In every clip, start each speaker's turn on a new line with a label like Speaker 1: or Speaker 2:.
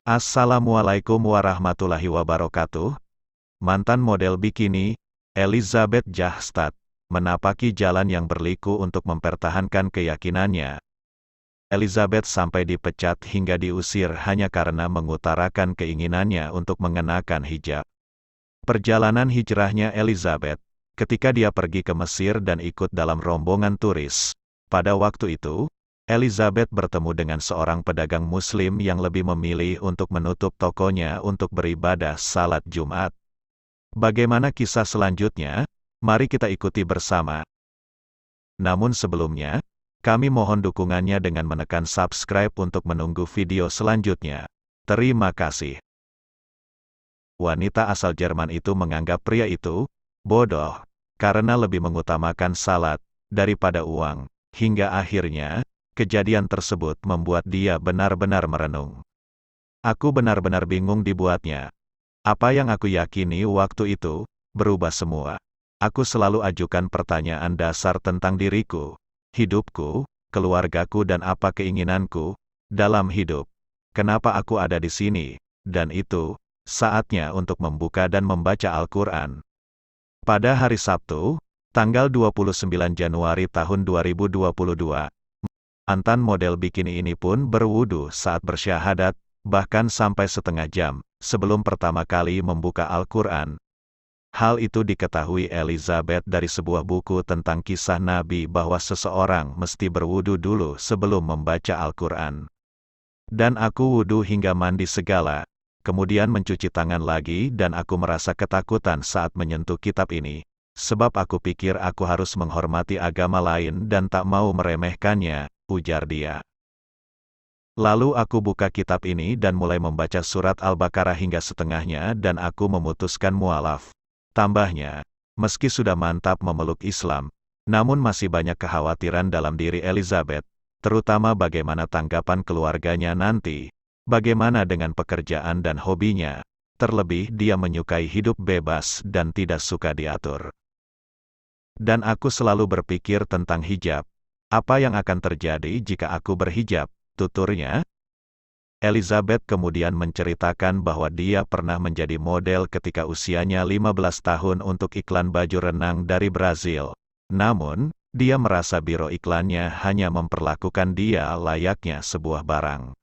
Speaker 1: Assalamualaikum warahmatullahi wabarakatuh. Mantan model bikini, Elizabeth Jahstad, menapaki jalan yang berliku untuk mempertahankan keyakinannya. Elizabeth sampai dipecat hingga diusir hanya karena mengutarakan keinginannya untuk mengenakan hijab. Perjalanan hijrahnya Elizabeth, ketika dia pergi ke Mesir dan ikut dalam rombongan turis. Pada waktu itu, Elizabeth bertemu dengan seorang pedagang Muslim yang lebih memilih untuk menutup tokonya untuk beribadah salat Jumat. Bagaimana kisah selanjutnya? Mari kita ikuti bersama. Namun sebelumnya, kami mohon dukungannya dengan menekan subscribe untuk menunggu video selanjutnya. Terima kasih. Wanita asal Jerman itu menganggap pria itu bodoh karena lebih mengutamakan salat daripada uang, hingga akhirnya kejadian tersebut membuat dia benar-benar merenung. Aku benar-benar bingung dibuatnya. Apa yang aku yakini waktu itu berubah semua. Aku selalu ajukan pertanyaan dasar tentang diriku, hidupku, keluargaku dan apa keinginanku dalam hidup. Kenapa aku ada di sini? Dan itu saatnya untuk membuka dan membaca Al-Quran. Pada hari Sabtu, tanggal 29 Januari tahun 2022, mantan model bikini ini pun berwudu saat bersyahadat, bahkan sampai setengah jam sebelum pertama kali membuka Al-Quran. Hal itu diketahui Elizabeth dari sebuah buku tentang kisah Nabi bahwa seseorang mesti berwudu dulu sebelum membaca Al-Quran. Dan aku wudu hingga mandi segala, kemudian mencuci tangan lagi dan aku merasa ketakutan saat menyentuh kitab ini, sebab aku pikir aku harus menghormati agama lain dan tak mau meremehkannya, ujar dia. Lalu aku buka kitab ini dan mulai membaca surat Al-Baqarah hingga setengahnya dan aku memutuskan mualaf. Tambahnya, meski sudah mantap memeluk Islam, namun masih banyak kekhawatiran dalam diri Elizabeth, terutama bagaimana tanggapan keluarganya nanti, bagaimana dengan pekerjaan dan hobinya, terlebih dia menyukai hidup bebas dan tidak suka diatur. Dan aku selalu berpikir tentang hijab. Apa yang akan terjadi jika aku berhijab, tuturnya? Elizabeth kemudian menceritakan bahwa dia pernah menjadi model ketika usianya 15 tahun untuk iklan baju renang dari Brazil. Namun, dia merasa biro iklannya hanya memperlakukan dia layaknya sebuah barang.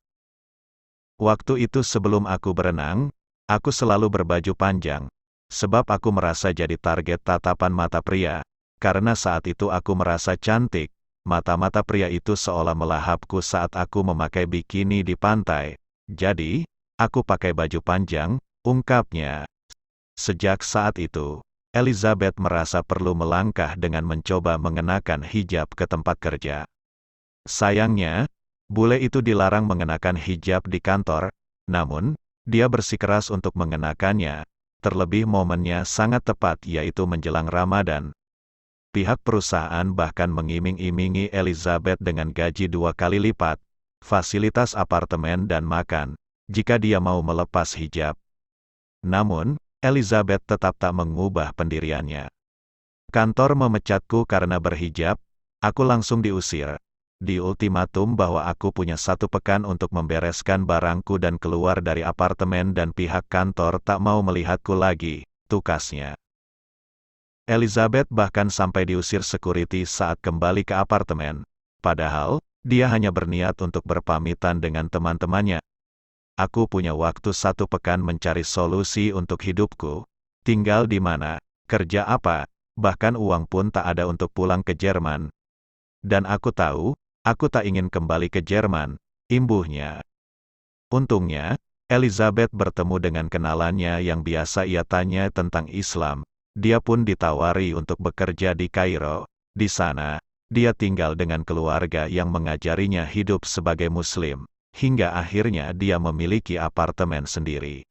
Speaker 1: Waktu itu sebelum aku berenang, aku selalu berbaju panjang, sebab aku merasa jadi target tatapan mata pria. Karena saat itu aku merasa cantik, mata-mata pria itu seolah melahapku saat aku memakai bikini di pantai. Jadi, aku pakai baju panjang, ungkapnya. Sejak saat itu, Elizabeth merasa perlu melangkah dengan mencoba mengenakan hijab ke tempat kerja. Sayangnya, bule itu dilarang mengenakan hijab di kantor, namun, dia bersikeras untuk mengenakannya, terlebih momennya sangat tepat yaitu menjelang Ramadan. Pihak perusahaan bahkan mengiming-imingi Elizabeth dengan gaji 2 kali lipat, fasilitas apartemen dan makan, jika dia mau melepas hijab. Namun, Elizabeth tetap tak mengubah pendiriannya. Kantor memecatku karena berhijab, aku langsung diusir. Diultimatum bahwa aku punya 1 pekan untuk membereskan barangku dan keluar dari apartemen dan pihak kantor tak mau melihatku lagi, tukasnya. Elizabeth bahkan sampai diusir security saat kembali ke apartemen. Padahal, dia hanya berniat untuk berpamitan dengan teman-temannya. Aku punya waktu 1 pekan mencari solusi untuk hidupku. Tinggal di mana, kerja apa, bahkan uang pun tak ada untuk pulang ke Jerman. Dan aku tahu, aku tak ingin kembali ke Jerman, imbuhnya. Untungnya, Elizabeth bertemu dengan kenalannya yang biasa ia tanya tentang Islam. Dia pun ditawari untuk bekerja di Kairo. Di sana, dia tinggal dengan keluarga yang mengajarinya hidup sebagai Muslim, hingga akhirnya dia memiliki apartemen sendiri.